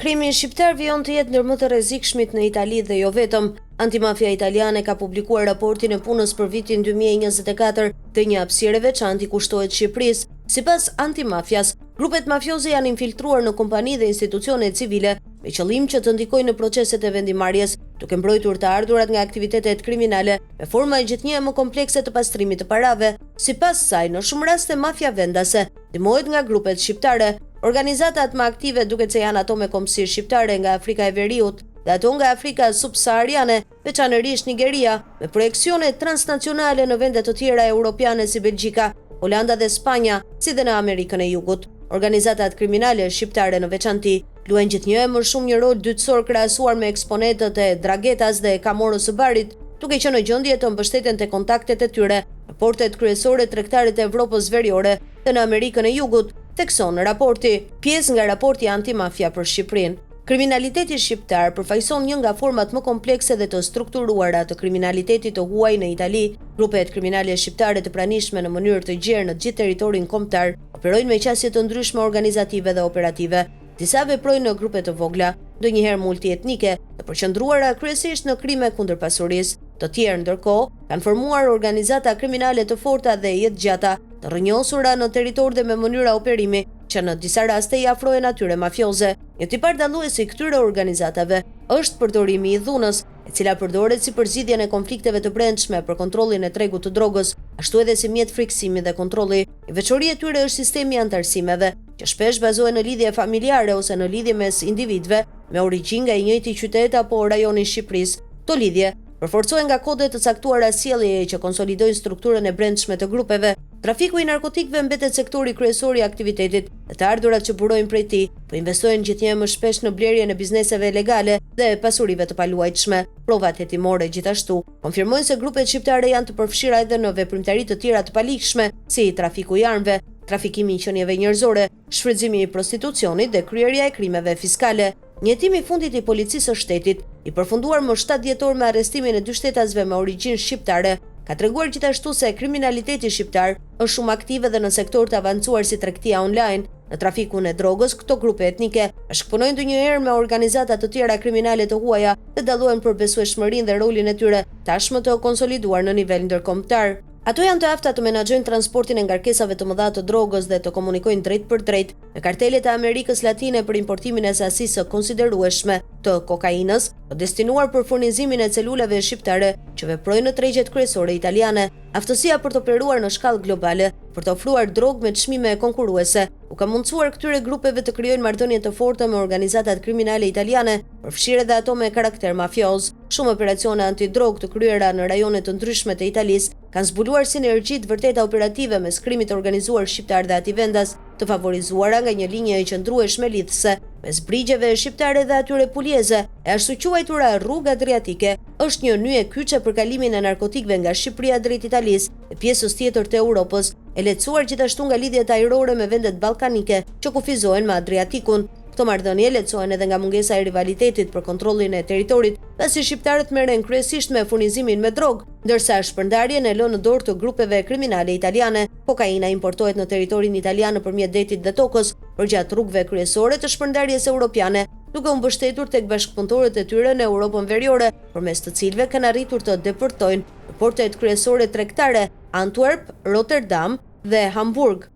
Krimi shqiptar vijon të jetë ndër më të rrezikshmit në Itali dhe jo vetëm. Antimafia italiane ka publikuar raportin e punës për vitin 2024 dhe një hapësirë e veçantë kushtohet Shqipërisë. Sipas antimafias, grupet mafioze janë infiltruar në kompani dhe institucione civile me qëllim që të ndikojnë në proceset e vendimarrjes, duke mbrojtur të ardhurat nga aktivitetet kriminale me forma gjithnjë më komplekse të pastrimit të parave. Sipas saj, në shumë raste mafia vendase ndihmohet nga grupet shqiptare. Organizatat më aktive duket se janë ato me kombësi shqiptare nga Afrika e Veriut dhe ato nga Afrika subsahariane, veçanërisht Nigeria, me projeksione transnacionale në vende të tjera europiane si Belgjika, Holanda dhe Spanja, si dhe në Amerikën e Jugut. Organizatat kriminale shqiptare në veçanti luajnë gjithnjë më shumë një rol dytësor krahasuar me eksponentët e Dragetas dhe Camorros së Barit, duke qenë në gjendje të mbështeten te kontaktet e tyre në portet kryesore tregtare të Evropës Veriore dhe në Amerikën e Jugut, thekson raporti. Pjesë nga raporti antimafia për Shqipërinë. Kriminaliteti shqiptar përfaqëson një nga format më komplekse dhe të strukturuara të kriminalitetit të huaj në Itali. Grupet kriminale shqiptare të pranishme në mënyrë të gjerë në gjithë territorin kombëtar operojnë me qasje të ndryshme organizative dhe operative. Disa veprojnë në grupe të vogla, ndonjëherë multietnike, të përqendruara kryesisht në krime kundër pasurisë. Të tjerë ndërkohë kanë formuar organizata kriminale të forta dhe jetëgjata, të rrënjosura në territor dhe me mënyra operimi që në disa raste i afrohen atyre mafioze. Një tipar dallues i këtyre organizatave është përdorimi i dhunës, e cila përdoret si përzgjidhje e konflikteve të brendshme për kontrollin e tregut të drogës, ashtu edhe si mjet friksimi dhe kontrolli. Një veçori e tyre është sistemi i antarësimeve, që shpesh bazohet në lidhje familjare ose në lidhje mes individëve me origjinë nga i njëjti qytet apo rajoni i Shqipërisë. Këto lidhje përforcohen nga kode të caktuara sjelljeje që konsolidojnë strukturën e brendshme të grupeve. Trafiku i narkotikëve mbetet sektori kryesor i aktivitetit dhe të ardhurat që burojnë prej tij po investojnë gjithnjë më shpesh në blerjen e bizneseve legale dhe pasurive të paluajtshme. Provat hetimore gjithashtu konfirmojnë se grupet shqiptare janë të përfshira edhe në veprimtari të tjera të paligjshme, si trafiku i armëve, trafikimi i qenieve njerëzore, shfrytëzimi i prostitucionit dhe kryerja e krimeve fiskale. Një hetim i fundit i policisë së shtetit, i përfunduar më 7 dhjetor me arrestimin e 2 shtetasve me origjinë shqiptare, ka treguar gjithashtu se kriminaliteti shqiptar është shumë aktiv edhe në sektor të avancuar si tregtia online. Në trafikun e drogës, këto grupe etnike bashkëpunojnë ndonjëherë me organizata të tjera kriminale të huaja dhe dallohen për besueshmërinë dhe rolin e tyre tashmë të konsoliduar në nivel ndërkombëtar. Ato janë të afta të menaxhojnë transportin e ngarkesave të mëdha të drogës dhe të komunikojnë drejt për drejt me kartelet e Amerikës Latine për importimin e sasisë së konsiderueshme të kokainës, të destinuar për furnizimin e celulave shqiptare që veprojnë në tregjet kryesore italiane. Aftësia për të operuar në shkallë globale, për të ofruar drogë me çmime konkurruese, u ka mundsuar këtyre grupeve të krijojnë marrëdhënie të forta me organizatat kriminale italiane, përfshirë edhe ato me karakter mafioz. Shumë operacione antidrogë të kryera në rajone të ndryshme të Italisë kanë zbuluar sinergji të vërteta operative mes krimit të organizuar shqiptar dhe ativendas, të favorizuara nga një linje e qëndrueshme lidhëse mes brigjeve shqiptare dhe atyre pulieze. E ashtu quajtura rrugë adriatike është një nyje kyçe për kalimin e narkotikëve nga Shqipëria drejt Italisë e pjesës tjetër të Europës, e lehtësuar gjithashtu nga lidhjet ajrore me vendet ballkanike që kufizohen me Adriatikun. Këto marrëdhënie lehtësohen edhe nga mungesa e rivalitetit për kontrollin e territorit, pasi shqiptarët merren kryesisht me furnizimin me drogë, ndërsa shpërndarjen e lënë në dorë të grupeve kriminale italiane. Kokaina importohet në territorin italian nëpërmjet detit dhe tokës, përgjatë rrugëve kryesore të shpërndarjes europiane, duke u mbështetur tek bashkëpunëtorët e tyre në Europën Veriore, përmes të cilëve kanë arritur të deportojnë në portet kryesore tregtare Antwerp, Rotterdam dhe Hamburg.